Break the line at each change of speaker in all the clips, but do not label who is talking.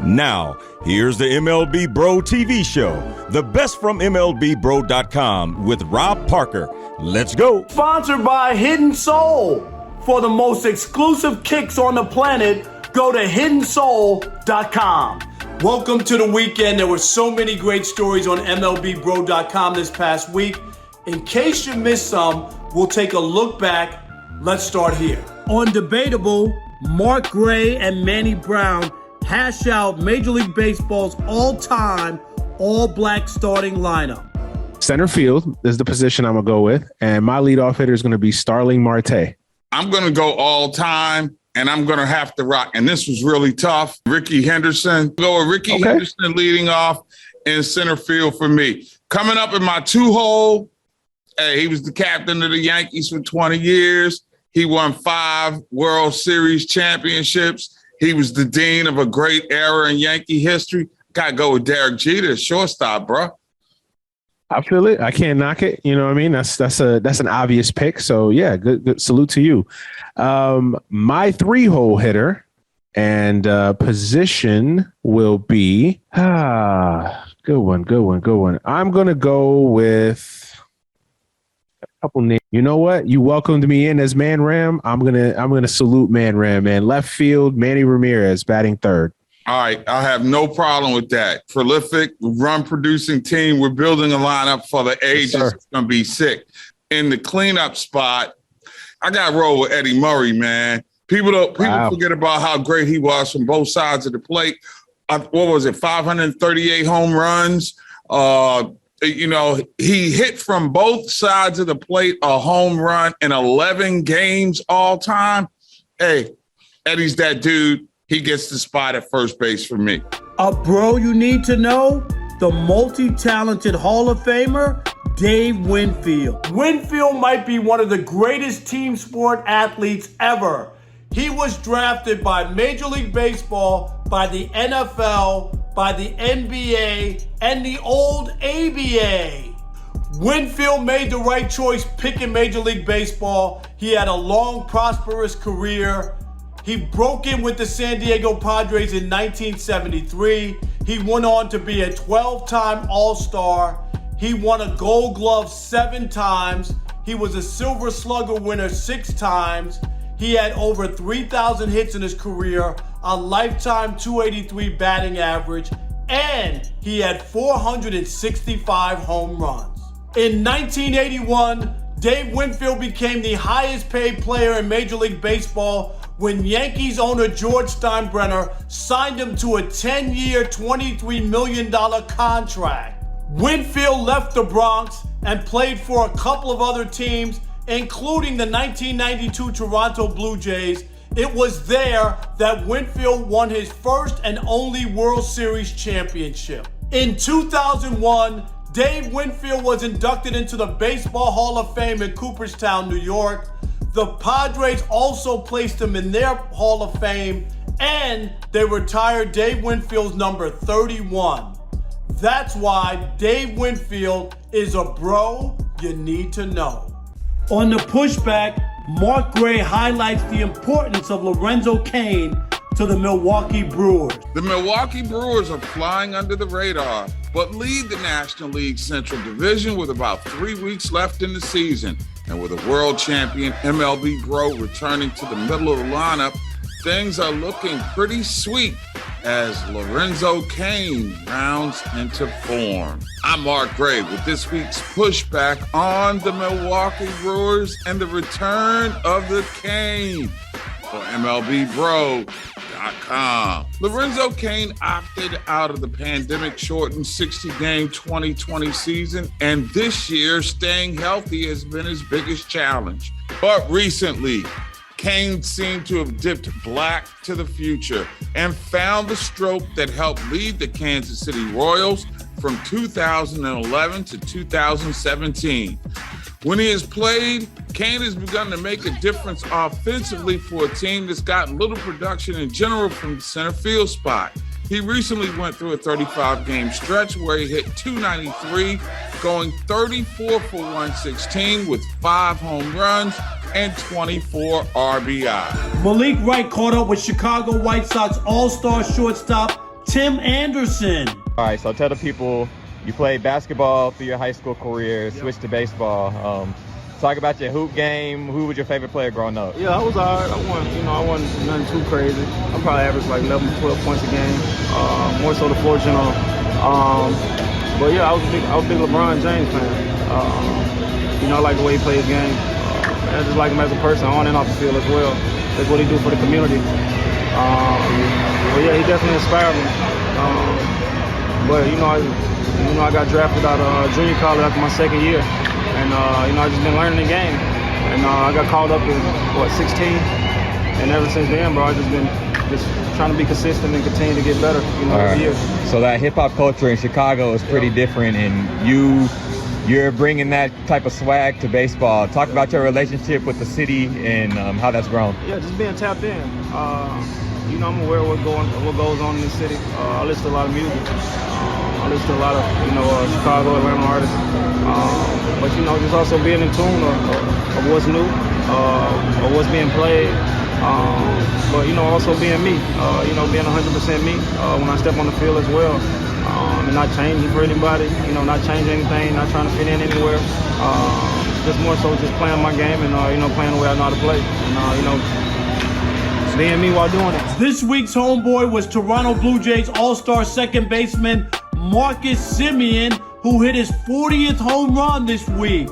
Now, here's the MLB Bro TV show, the best from MLBBro.com with Rob Parker. Let's go.
Sponsored by Hidden Soul. For the most exclusive kicks on the planet, go to hiddensoul.com. Welcome to the weekend. There were so many great stories on MLBBro.com this past week. In case you missed some, we'll take a look back. Let's start here. On Debatable, Mark Gray and Manny Brown hash out Major League Baseball's all-time all-black starting lineup.
Center field is the position I'm going to go with, and my leadoff hitter is going to be Starling Marte.
I'm going to go all-time, and I'm going to have to rock. And this was really tough. Ricky Henderson. Go with Ricky Henderson leading off in center field for me. Coming up in my two-hole, he was the captain of the Yankees for 20 years. He won 5 World Series championships. He was the dean of a great era in Yankee history. Got to go with Derek Jeter, shortstop, bro.
I feel it. I can't knock it. You know what I mean? That's an obvious pick. So, yeah, good salute to you. My 3-hole hitter and position will be good one. I'm going to go with a couple names. You know what? You welcomed me in as Man Ram. I'm gonna salute Man Ram, man. Left field, Manny Ramirez batting third.
All right, I have no problem with that. Prolific, run-producing team. We're building a lineup for the ages. Yes, it's gonna be sick. In the cleanup spot, I got to roll with Eddie Murray, man. People forget about how great he was from both sides of the plate. What was it? 538 home runs. He hit from both sides of the plate a home run in 11 games all time. Hey, Eddie's that dude. He gets the spot at first base for me.
A bro you need to know, the multi-talented Hall of Famer, Dave Winfield. Winfield might be one of the greatest team sport athletes ever. He was drafted by Major League Baseball, by the NFL, by the NBA, and the old ABA. Winfield made the right choice picking Major League Baseball. He had a long, prosperous career. He broke in with the San Diego Padres in 1973. He went on to be a 12-time All-Star. He won a Gold Glove 7 times. He was a Silver Slugger winner 6 times. He had over 3,000 hits in his career, a lifetime 283 batting average, and he had 465 home runs. In 1981, Dave Winfield became the highest paid player in Major League Baseball when Yankees owner George Steinbrenner signed him to a 10-year, $23 million contract. Winfield left the Bronx and played for a couple of other teams, including the 1992 Toronto Blue Jays. It was there that Winfield won his first and only World Series championship. In 2001, Dave Winfield was inducted into the Baseball Hall of Fame in Cooperstown, New York. The Padres also placed him in their Hall of Fame, and they retired Dave Winfield's number 31. That's why Dave Winfield is a bro you need to know. On the pushback, Mark Gray highlights the importance of Lorenzo Cain to the Milwaukee Brewers.
The Milwaukee Brewers are flying under the radar, but lead the National League Central Division with about 3 weeks left in the season. And with a world champion MLB Bro returning to the middle of the lineup, things are looking pretty sweet as Lorenzo Cain rounds into form. I'm Mark Gray with this week's pushback on the Milwaukee Brewers and the return of the Cain for MLBBro.com. Lorenzo Cain opted out of the pandemic-shortened 60-game 2020 season, and this year staying healthy has been his biggest challenge. But recently, Cain seemed to have dipped black to the future and found the stroke that helped lead the Kansas City Royals from 2011 to 2017. When he has played, Cain has begun to make a difference offensively for a team that's gotten little production in general from the center field spot. He recently went through a 35-game stretch where he hit .293, going 34 for 116 with 5 home runs and 24 RBI.
Malik Wright caught up with Chicago White Sox all-star shortstop Tim Anderson.
All right, so tell the people you played basketball through your high school career, switched to baseball. Talk about your hoop game. Who was your favorite player growing up?
Yeah, I was all right. I wasn't nothing too crazy. I probably averaged like 11, 12 points a game. More so the floor general. But yeah, I was a big LeBron James fan. I like the way he plays his game. I just like him as a person, on and off the field as well. That's what he do for the community. But yeah, he definitely inspired me. But I got drafted out of junior college after my second year, and I just been learning the game. And I got called up at 16, and ever since then, bro, I just been trying to be consistent and continue to get better, every year.
So that hip hop culture in Chicago is pretty different, and you're bringing that type of swag to baseball. Talk about your relationship with the city and how that's grown.
Yeah, just being tapped in. I'm aware of what goes on in the city. I listen to a lot of music. I listen to a lot of Chicago, Atlanta artists. But just also being in tune of what's new, or what's being played. But also being me. Being 100% me when I step on the field as well. And not changing for anybody. Not changing anything. Not trying to fit in anywhere. Just more so just playing my game and playing the way I know how to play. And being me while doing it.
This week's homeboy was Toronto Blue Jays All-Star second baseman Marcus Semien, who hit his 40th home run this week.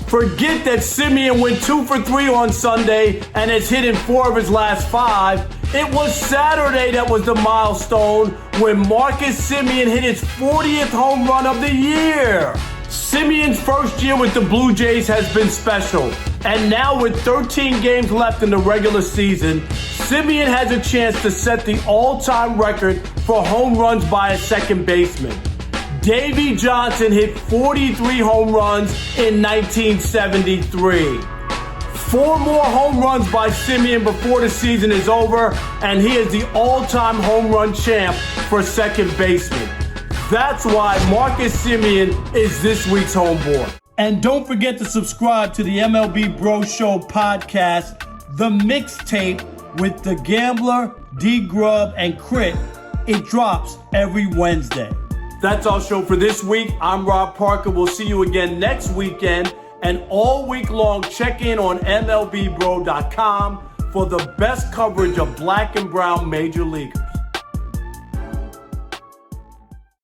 Forget that Semien went 2 for 3 on Sunday and has hit in 4 of his last 5. It was Saturday that was the milestone when Marcus Semien hit his 40th home run of the year. Semien's first year with the Blue Jays has been special. And now with 13 games left in the regular season, Semien has a chance to set the all-time record for home runs by a second baseman. Davey Johnson hit 43 home runs in 1973. 4 more home runs by Semien before the season is over, and he is the all-time home run champ for second baseman. That's why Marcus Semien is this week's homeboy. And don't forget to subscribe to the MLB Bro Show podcast, The Mixtape with The Gambler, D-Grub, and Crit. It drops every Wednesday. That's our show for this week. I'm Rob Parker. We'll see you again next weekend. And all week long, check in on MLBBro.com for the best coverage of black and brown major leaguers.